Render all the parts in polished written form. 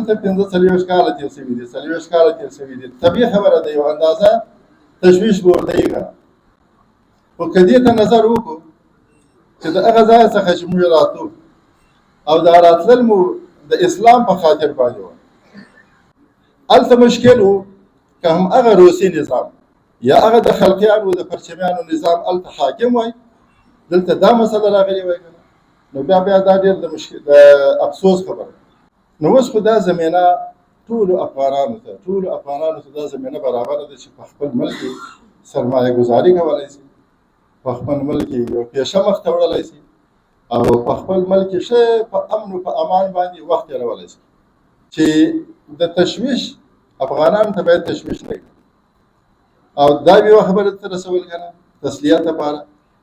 دلته 45 کاله تېر شوي دي، 40 کاله تېر شوي دي. طبیعي خبره ده، یو اندازه تشویش به ورته وي که نه. خو که دې ته نظر وکړو چې د هغه ځای څخه چې موږ راتلو او دا راتلل مو د اسلام په خاطر باندې وه، هلته مشکل و که هم هغه روسي نظام یا هغه د خلقیانو د پرچمیانو نظام هلته حاکم وای، دلته دا مسله راغلې وای که نه، نو بیا دا ډېر د افسوس خبره. نو اوس خو دا زمینه ټولو افغانانو ته دا زمینه برابره ده چې په خپل ملک کې سرمایه ګزاري کولی شي، په خپل ملک کې یو پیشه مخ ته وړلی شي او په خپل ملک کې ښه په امن او په امان باندې وخت تېرولی شي. چې د تشویش افغانانو ته باید تشویش نه وي، او دا یوه خبره ته رسول که نه تسلیت لپاره،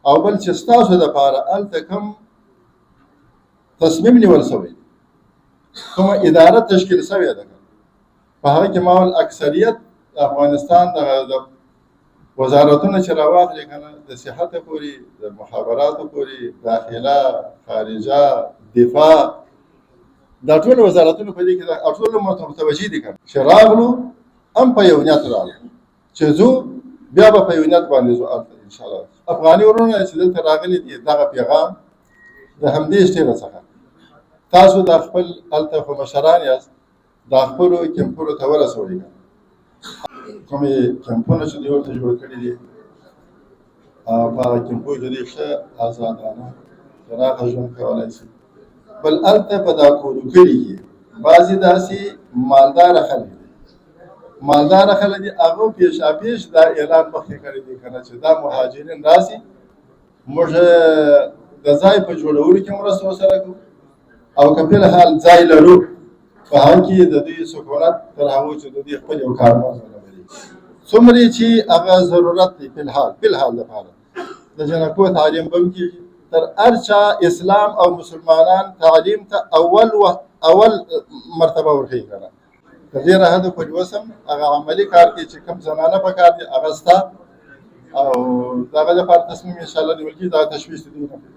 او بل چې ستاسو دپاره هلته کوم تصمیم نیول شوی دی، کومه اداره تشکیل شوې ده، په هغه کې ماول اکثریت افغانستان د وزارتونه چې راواخلي که نه، د صحت پورې، د مخابراتو پورې، داخله، خارجه، دفاع، دا ټول وزارتونه په دې کې ده، او ټول متوجه دي که نه چې راغلو هم په یو نیت راغلو چې ځو بیا به په یو نیت باندې ځو هلته انشاءالله. افغاني وروڼه چې دلته راغلي دي دغه پیغام د همدې شټېله څخه تاسو د خپل هلته خو مشران یاست، د خپلو کیمپونو ته ورسوئ. کومې کیمپونه چې دوی ورته جوړ کړي دي په هغه کیمپونو کې دوی ښه ازادانه پراخه ژوند کولی شي. بل هلته په دا کورکړي کې بعضې داسې مالداره خلک دي، هغو پیشاپیش دا اعلان مخکې کړی دی که نه چې دا مهاجرین راسي، موږ د ځای په جوړولو کې مرسته ورسره کوو، او که فلحال ځای لرو په هغه کې د دوی سکونت تر هغو چې د دوی خپل یو کاروبار ولري، څومره چې هغه ضرورت دی فلحال لپاره د جنکو تعلیم به هم کېږي. تر هر چا اسلام او مسلمانان تعلیم ته اول مرتبه ورکوي که نه. که ډېره حده پورې اوس هم هغه عملي کار کې چې کوم زنانه په کار دي هغه شته، او د هغه لپاره تصمیم انشاءالله نیول کېږي، دا تشویش د دوی نه کوي.